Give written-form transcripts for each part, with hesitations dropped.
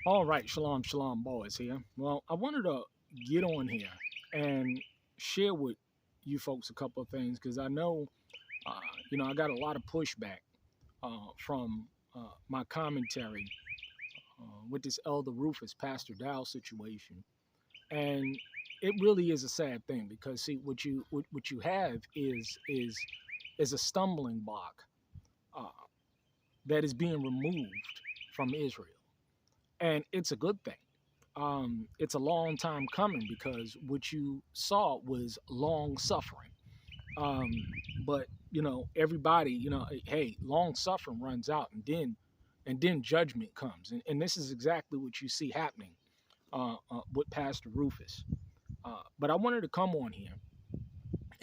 All right, shalom, shalom, boys here. Well, I wanted to get on here and share with you folks a couple of things because I know, uh, I got a lot of pushback from my commentary with this elder Rufus Pastordowell situation, and it really is a sad thing because see what you have is a stumbling block uh, that is being removed from Israel, and it's a good thing. It's a long time coming because what you saw was long suffering. Um, but everybody, hey, long suffering runs out, and then judgment comes, and this is exactly what you see happening with Pastor Rufus. But I wanted to come on here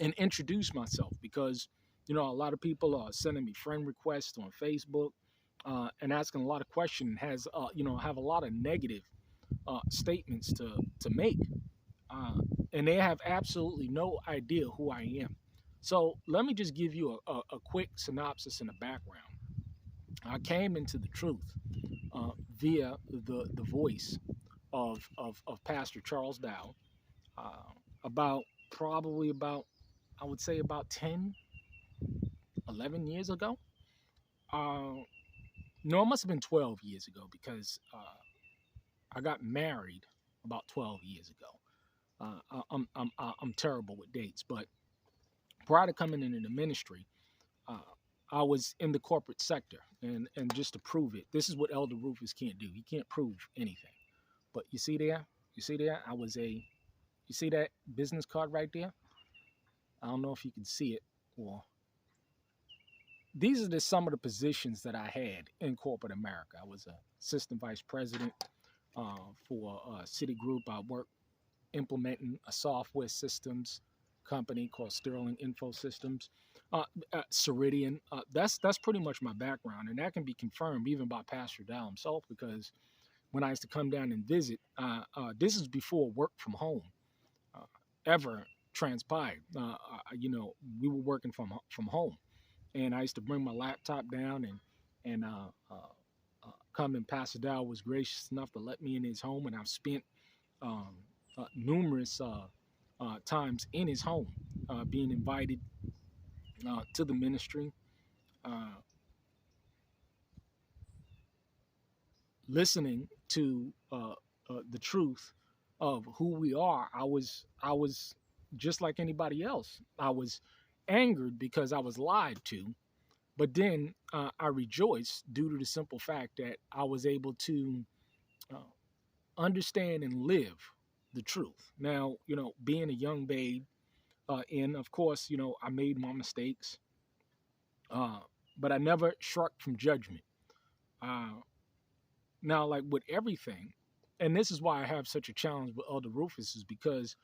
and introduce myself because a lot of people are sending me friend requests on Facebook and asking a lot of questions. Has have a lot of negative statements to make, uh, and they have absolutely no idea who I am. So let me just give you a quick synopsis and a background. I came into the truth via the voice of Pastor Charles Dow about probably about I would say about 10, 11 years ago. Uh, no, it must have been 12 years ago because I got married about 12 years ago. I'm terrible with dates, but prior to coming into the ministry, uh, I was in the corporate sector, and just to prove it, this is what Elder Rufus can't do. He can't prove anything. But you see there, you see that business card right there. I don't know if you can see it, or these are some of the positions that I had in corporate America. I was a assistant vice president for Citigroup. I worked implementing a software systems company called Sterling Info Systems, Ceridian. That's pretty much my background, and that can be confirmed even by Pastor Dow himself because when I used to come down and visit, this is before work from home uh, ever transpired. We were working from home, and I used to bring my laptop down and come, and Pastor Dow was gracious enough to let me in his home, and I've spent um, numerous times in his home, being invited to the ministry, uh, listening to the truth of who we are. I was just like anybody else. I was angered because I was lied to, but then I rejoiced due to the simple fact that I was able to uh, understand and live the truth. Now, being a young babe, and of course, I made my mistakes, uh, but I never shrugged from judgment. Uh, Now, like with everything, and this is why I have such a challenge with Elder Rufus, is because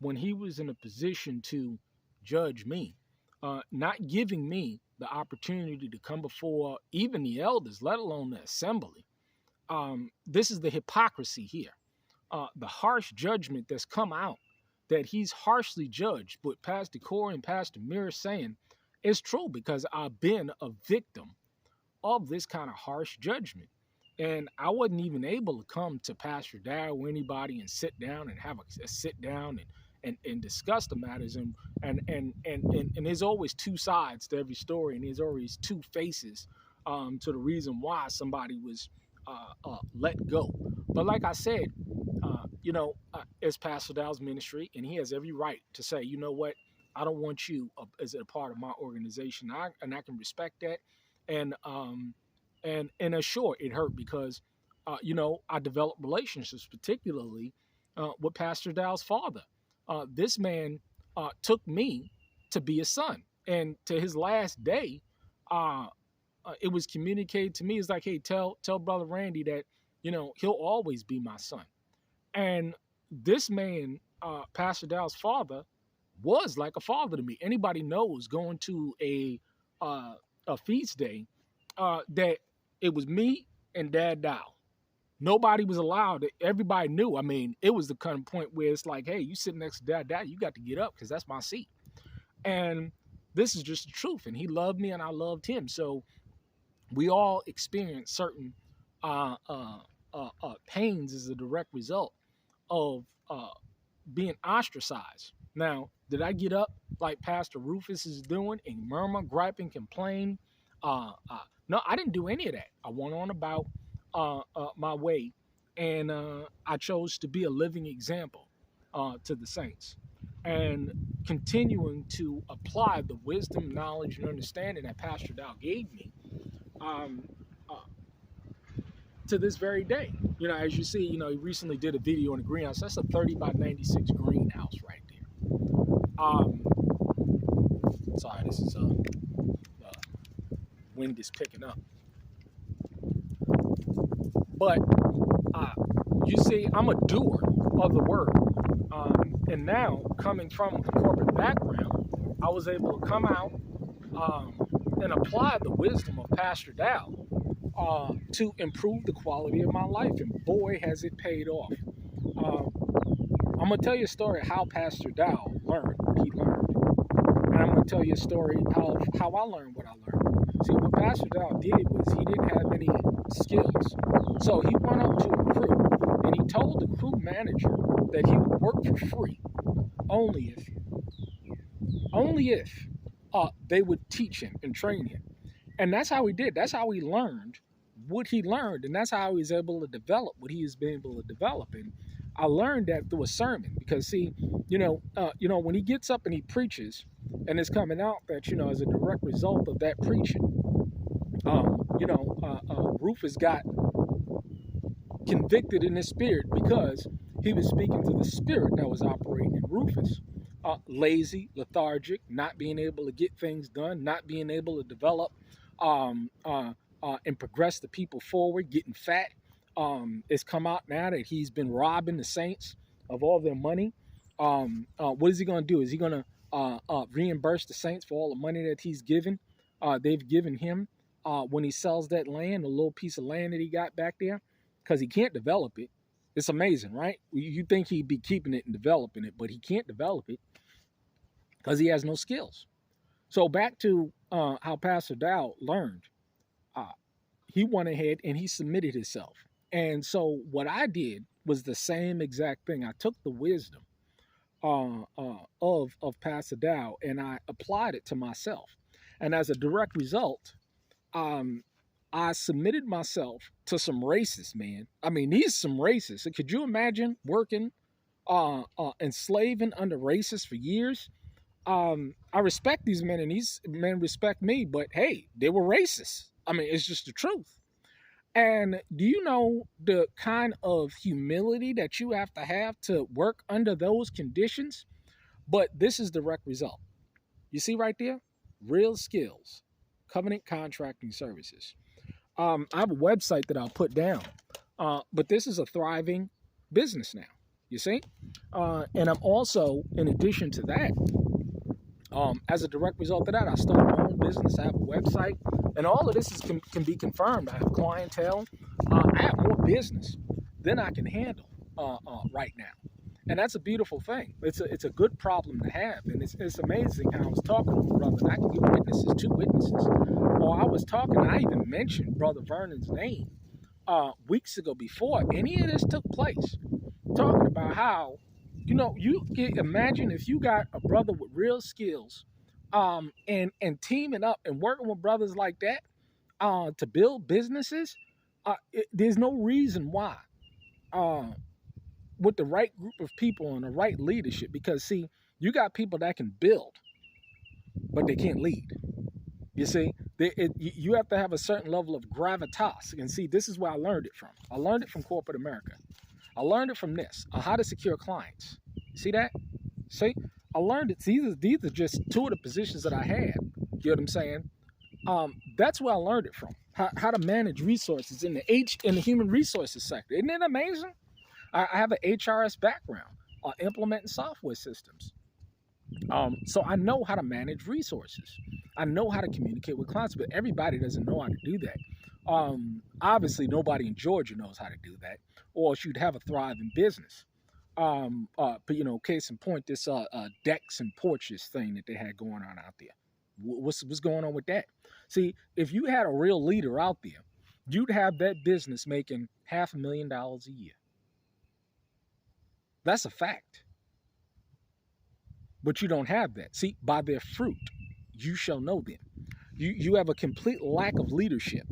when he was in a position to judge me, not giving me the opportunity to come before even the elders, let alone the assembly, this is the hypocrisy here. The harsh judgment that's come out, that he's harshly judged, but Pastor Corey and Pastor Mir saying is true because I've been a victim of this kind of harsh judgment. And I wasn't even able to come to Pastor Dad or anybody and sit down and have a sit down and discuss the matters. And there's always two sides to every story, and there's always two faces to the reason why somebody was let go. But like I said, it's Pastor Dow's ministry, and he has every right to say, you know what, I don't want you as a part of my organization. I can respect that, and sure, it hurt because I developed relationships, particularly with Pastor Dow's father. This man took me to be a son, and to his last day, uh, it was communicated to me. It's like, hey, tell Brother Randy that he'll always be my son. And this man, Pastor Dow's father, was like a father to me. Anybody knows going to a feast day that it was me and Dad Dow. Nobody was allowed. Everybody knew. I mean, it was the kind of point where it's like, hey, you sit next to Dad Dow, you got to get up because that's my seat. And this is just the truth. And he loved me and I loved him. So we all experience certain pains as a direct result of being ostracized. Now, did I get up like Pastor Rufus is doing and murmur, gripe, and complain? No, I didn't do any of that. I went on about my way, and I chose to be a living example to the saints, and continuing to apply the wisdom, knowledge, and understanding that Pastor Dow gave me um, uh, to this very day. You know, as you see, you know, he recently did a video in a greenhouse. That's a 30 by 96 greenhouse right there. Sorry, this is wind is picking up. But you see, I'm a doer of the word. And now, coming from a corporate background, I was able to come out and apply the wisdom of Pastor Dow to improve the quality of my life. And boy, has it paid off. I'm going to tell you a story of how Pastor Dow learned what he learned. And I'm going to tell you a story of how I learned what I learned. See, what Pastor Dow did was he didn't have any skills. So he went up to a crew and he told the crew manager that he would work for free only if they would teach him and train him. And that's how he did. That's how he learned what he learned. And that's how he was able to develop what he has been able to develop. And I learned that through a sermon because, see, when he gets up and he preaches, and it's coming out that, as a direct result of that preaching, Rufus got convicted in his spirit because he was speaking to the spirit that was operating in Rufus. Lazy, lethargic, not being able to get things done, not being able to develop and progress the people forward, getting fat. It's come out now that he's been robbing the saints of all their money. What is he going to do? Is he going to reimburse the saints for all the money that they've given him when he sells that land, a little piece of land that he got back there? Because he can't develop it. It's amazing, right? You think he'd be keeping it and developing it, but he can't develop it because he has no skills. So back to how Pastor Dow learned. He went ahead and he submitted himself. And so what I did was the same exact thing. I took the wisdom of Pastor Dow and I applied it to myself. And as a direct result, I submitted myself to some racists, man. I mean, these some racists. Could you imagine working and slaving under racists for years? I respect these men and these men respect me, but hey, they were racist. I mean, it's just the truth. And do you know the kind of humility that you have to work under those conditions? But this is the direct result. You see right there? Real skills, covenant contracting services. I have a website that I'll put down, but this is a thriving business now, you see? And I'm also, in addition to that, as a direct result of that, I started my own business. I have a website, and all of this can be confirmed. I have clientele. I have more business than I can handle right now. And that's a beautiful thing. It's a good problem to have. And it's amazing how I was talking to a brother, and I can give witnesses, 2 witnesses. Or I was talking, I even mentioned Brother Vernon's name weeks ago before any of this took place, talking about how, you can imagine if you got a brother with real skills and teaming up and working with brothers like that to build businesses, there's no reason why with the right group of people and the right leadership, because see, you got people that can build, but they can't lead. You see, you have to have a certain level of gravitas. And see, this is where I learned it from. I learned it from corporate America. I learned it from this, how to secure clients. See that? See, I learned it. These are just 2 of the positions that I had. You know what I'm saying? That's where I learned it from. How to manage resources in the human resources sector. Isn't it amazing? I have an HRS background, implementing software systems. So I know how to manage resources. I know how to communicate with clients, but everybody doesn't know how to do that. Obviously, nobody in Georgia knows how to do that, or else you'd have a thriving business. But case in point, this decks and porches thing that they had going on out there. What's going on with that? See, if you had a real leader out there you'd have that business making $500,000 a year. That's a fact. But you don't have that. See, by their fruit, you shall know them. You have a complete lack of leadership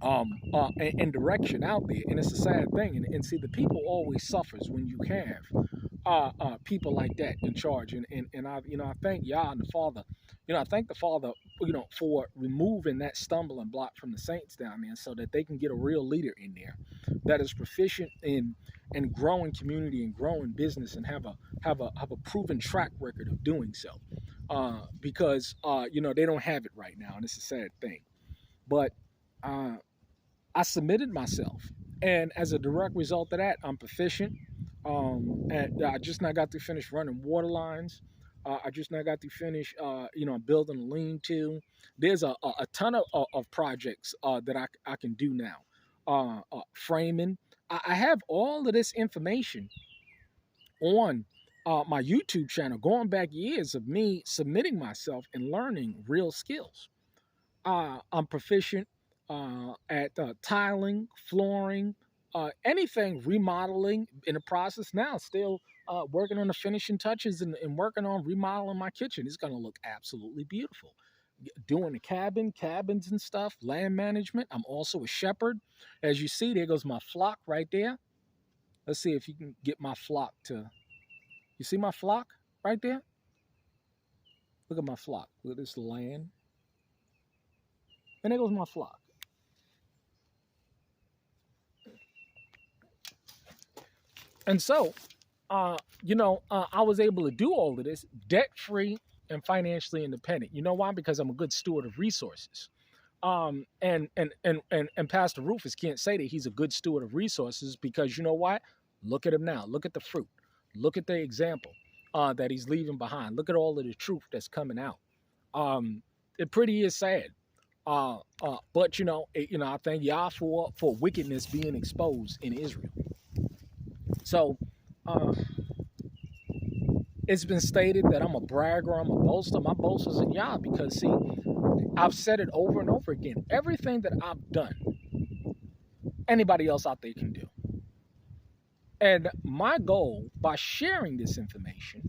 and direction out there, and it's a sad thing. And see, the people always suffers when you have people like that in charge. And I thank Yah and the Father. I thank the Father, for removing that stumbling block from the saints down there, so that they can get a real leader in there that is proficient in growing community and growing business, and have a proven track record of doing so. Because they don't have it right now, and it's a sad thing. But I submitted myself, and as a direct result of that, I'm proficient. And I just now got to finish running water lines. I just now got to finish, building a lean-to. There's a ton of projects that I can do now. Framing. I have all of this information on my YouTube channel, going back years of me submitting myself and learning real skills. I'm proficient at tiling, flooring, anything remodeling in the process now. Still working on the finishing touches and working on remodeling my kitchen. It's going to look absolutely beautiful. Doing the cabins and stuff, land management. I'm also a shepherd. As you see, there goes my flock right there. Let's see if you can get my flock to... You see my flock right there? Look at my flock. Look at this land. And there goes my flock. And so, I was able to do all of this debt-free and financially independent. You know why? Because I'm a good steward of resources. And Pastor Rufus can't say that he's a good steward of resources, because you know what? Look at him now. Look at the fruit. Look at the example that he's leaving behind. Look at all of the truth that's coming out. It pretty is sad. But I thank Yah for wickedness being exposed in Israel. So it's been stated that I'm a bragger, I'm a boaster. My boast is in Yah, because see, I've said it over and over again. Everything that I've done, anybody else out there can do. And my goal by sharing this information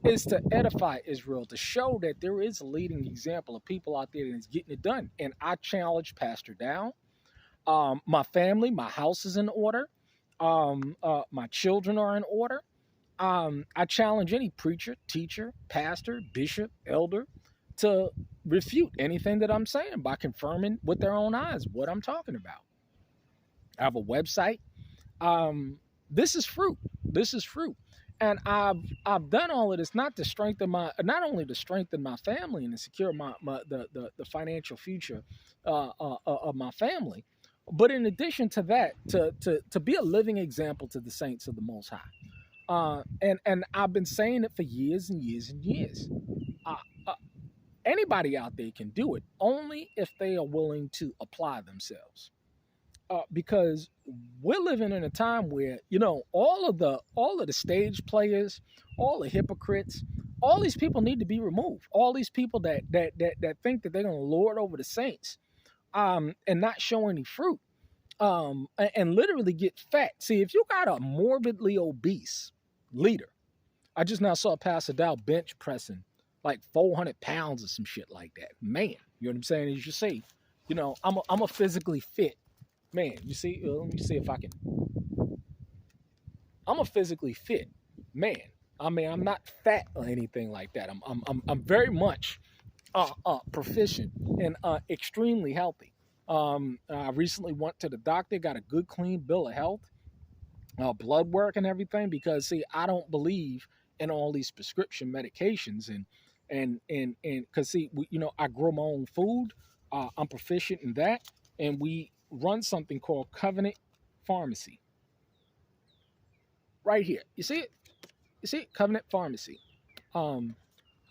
is to edify Israel, to show that there is a leading example of people out there that is getting it done. And I challenge Pastordowell. My family, my house is in order. My children are in order. I challenge any preacher, teacher, pastor, bishop, elder to refute anything that I'm saying by confirming with their own eyes what I'm talking about. I have a website. This is fruit. This is fruit. And I've done all of this not only to strengthen my family and to secure the financial future of my family, but in addition to that, to be a living example to the saints of the Most High. And I've been saying it for years and years and years. Anybody out there can do it, only if they are willing to apply themselves. Because we're living in a time where, all of the stage players, all the hypocrites, all these people need to be removed. All these people that think that they're going to lord over the saints, and not show any fruit, and literally get fat. See, if you got a morbidly obese leader, I just now saw Pastordowell bench pressing like 400 pounds or some shit like that. Man, you know what I'm saying? As you see, I'm a physically fit man. You see, let me see if I can. I'm a physically fit man. I mean, I'm not fat or anything like that. I'm very much proficient and extremely healthy. I recently went to the doctor, got a good clean bill of health, blood work and everything, because see, I don't believe in all these prescription medications and because see, I grow my own food. I'm proficient in that, and we run something called Covenant Pharmacy. Right here, you see it? You see it? Covenant Pharmacy. And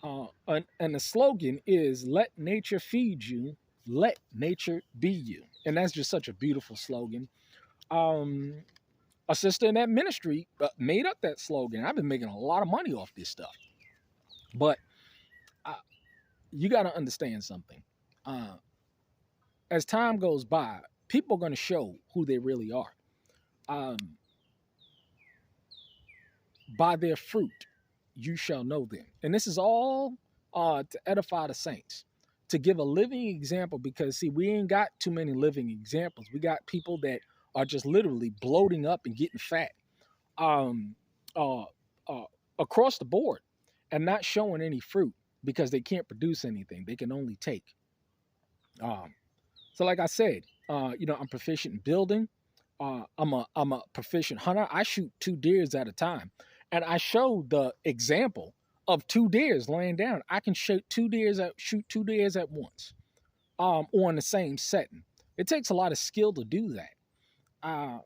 the slogan is "Let nature feed you, let nature be you," and that's just such a beautiful slogan. A sister in that ministry made up that slogan. I've been making a lot of money off this stuff, but you got to understand something. As time goes by, people are going to show who they really are. By their fruit, you shall know them. And this is all to edify the saints, to give a living example, because see, we ain't got too many living examples. We got people that are just literally bloating up and getting fat um, uh, across the board and not showing any fruit because they can't produce anything. They can only take. So like I said, I'm proficient in building. I'm a proficient hunter. I shoot 2 deers at a time. And I showed the example of 2 deers laying down. I can shoot 2 deers at once on the same setting. It takes a lot of skill to do that.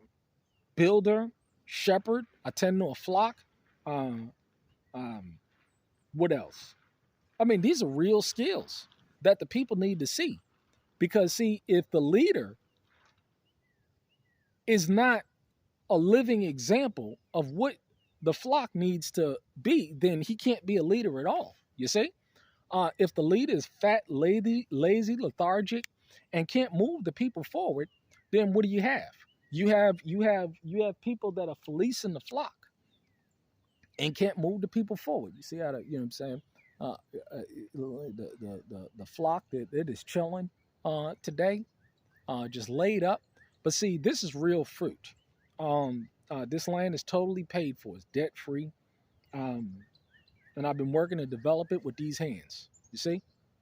Builder, shepherd, attend to a flock. What else? I mean, these are real skills that the people need to see. Because, see, if the leader is not a living example of what the flock needs to be, then he can't be a leader at all. You see? If the leader is fat, lazy, lethargic, and can't move the people forward, then what do you have? You have people that are fleecing the flock and can't move the people forward. You see how the, you know what I'm saying? The flock that is chilling today, just laid up. But see, this is real fruit. This land is totally paid for. It's debt free. And I've been working to develop it with these hands. You see?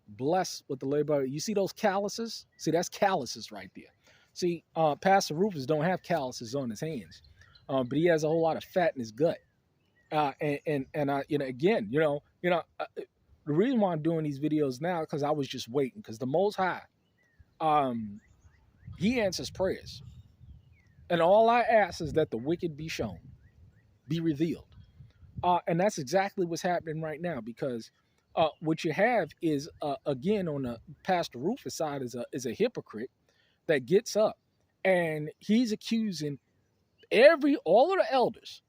Blessed with the labor. You see those calluses? See, that's calluses right there. See, Pastor Rufus don't have calluses on his hands, but he has a whole lot of fat in his gut. And again, the reason why I'm doing these videos now, because I was just waiting, because the Most High, he answers prayers. And all I ask is that the wicked be shown, be revealed. And that's exactly what's happening right now, because what you have is, again, on the Pastor Rufus side is a hypocrite that gets up and he's accusing all of the elders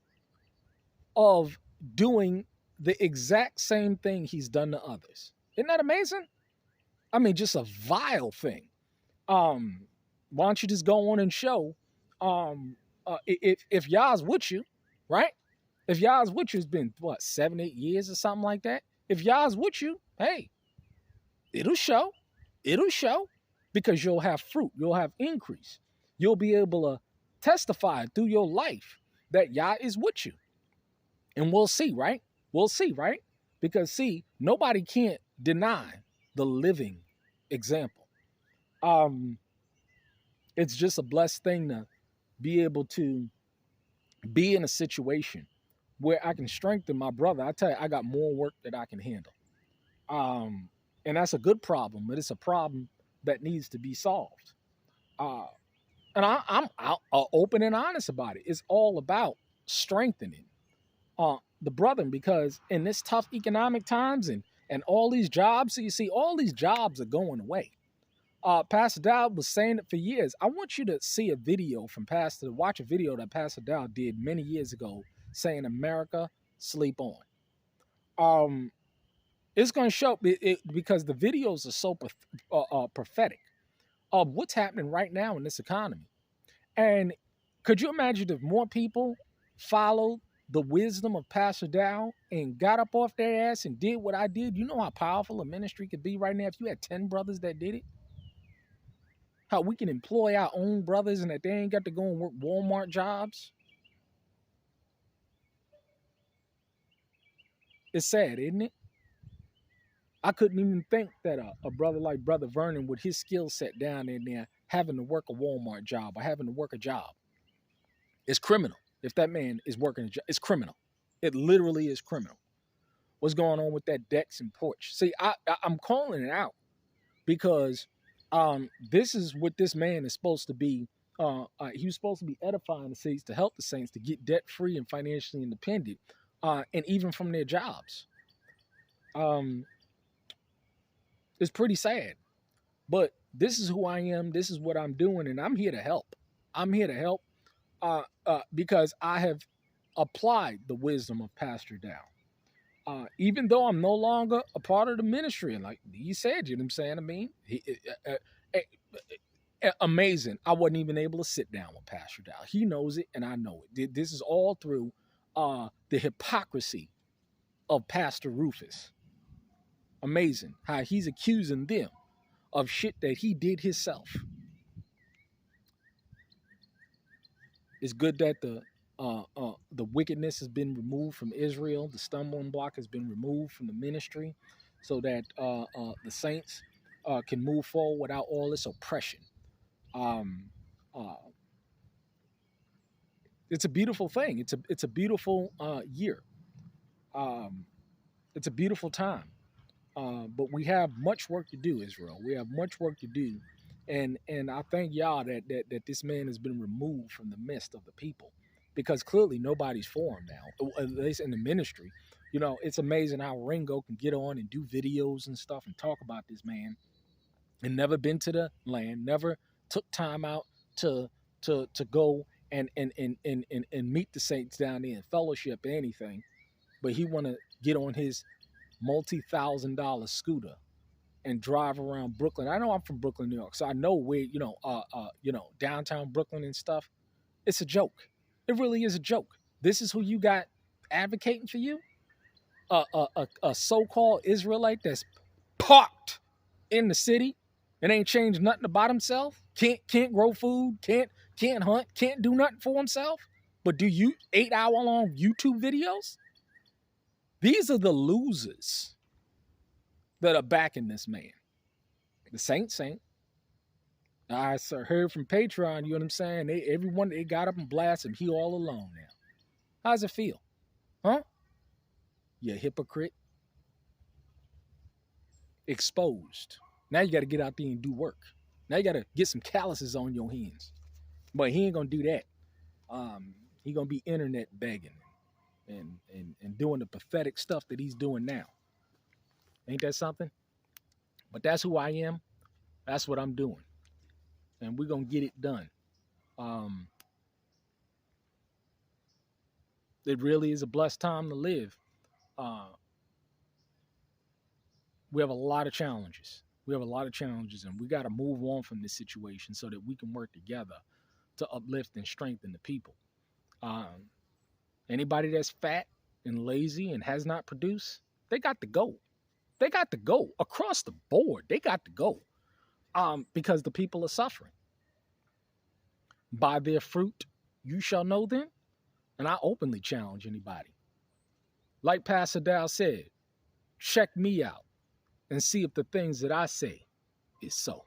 of doing the exact same thing he's done to others. Isn't that amazing? I mean, just a vile thing. Why don't you just go on and show, if Yah's with you, right? If Yah's with you, it's been, 7, 8 years or something like that. If Yah's with you, hey, it'll show. It'll show, because you'll have fruit. You'll have increase. You'll be able to testify through your life that Yah is with you. And we'll see, right? We'll see, right? Because, see, nobody can't deny the living example. It's just a blessed thing to be able to be in a situation where I can strengthen my brother. I tell you, I got more work that I can handle. And that's a good problem, but it's a problem that needs to be solved. And I'm open and honest about it. It's all about strengthening the brethren, because in this tough economic times and all these jobs, so you see, all these jobs are going away. Pastordowell was saying it for years. I want you to see a video from watch a video that Pastordowell did many years ago saying America, sleep on. It's going to show it because the videos are so prophetic of what's happening right now in this economy. And could you imagine if more people followed the wisdom of Pastordowell and got up off their ass and did what I did? You know how powerful a ministry could be right now if you had 10 brothers that did it? How we can employ our own brothers and that they ain't got to go and work Walmart jobs? It's sad, isn't it? I couldn't even think that a brother like Brother Vernon, with his skill set down in there, having to work a Walmart job or having to work a job. It's criminal. If that man is working a job, it's criminal. It literally is criminal. What's going on with that decks and porch? See, I'm calling it out because this is what this man is supposed to be. He was supposed to be edifying the saints, to help the saints to get debt free and financially independent, and even from their jobs. It's pretty sad, but this is who I am. This is what I'm doing, and I'm here to help. I'm here to help because I have applied the wisdom of Pastordowell. Even though I'm no longer a part of the ministry, and like he said, you know what I'm saying? I mean, Amazing. I wasn't even able to sit down with Pastordowell. He knows it, and I know it. This is all through the hypocrisy of Pastor Rufus. Amazing how he's accusing them of shit that he did himself. It's good that the wickedness has been removed from Israel. The stumbling block has been removed from the ministry, so that the saints can move forward without all this oppression. It's a beautiful thing. It's a beautiful year. It's a beautiful time. But we have much work to do, Israel. We have much work to do, and I thank y'all that this man has been removed from the midst of the people, because clearly nobody's for him now, at least in the ministry. You know, it's amazing how Ringo can get on and do videos and stuff and talk about this man, and never been to the land, never took time out to go and meet the saints down there and fellowship or anything, but he want to get on his multi-$1,000 scooter and drive around Brooklyn. I know I'm from Brooklyn, New York, so I know where, downtown Brooklyn and stuff. It's a joke. It really is a joke. This is who you got advocating for you? A so-called Israelite that's parked in the city and ain't changed nothing about himself, can't grow food, can't hunt, can't do nothing for himself, but do you 8-hour-long YouTube videos? These are the losers that are backing this man. The saint. I heard from Patreon, you know what I'm saying? Everyone, they got up and blasted him. He all alone now. How does it feel? Huh? You hypocrite. Exposed. Now you got to get out there and do work. Now you got to get some calluses on your hands. But he ain't going to do that. He going to be internet begging and doing the pathetic stuff that he's doing now. Ain't that something? But that's who I am. That's what I'm doing. And we're going to get it done. It really is a blessed time to live. We have a lot of challenges. And we got to move on from this situation so that we can work together to uplift and strengthen the people. Anybody that's fat and lazy and has not produced, they got to go. They got to go across the board. They got to go because the people are suffering. By their fruit, you shall know them. And I openly challenge anybody. Like Pastordowell said, check me out and see if the things that I say is so.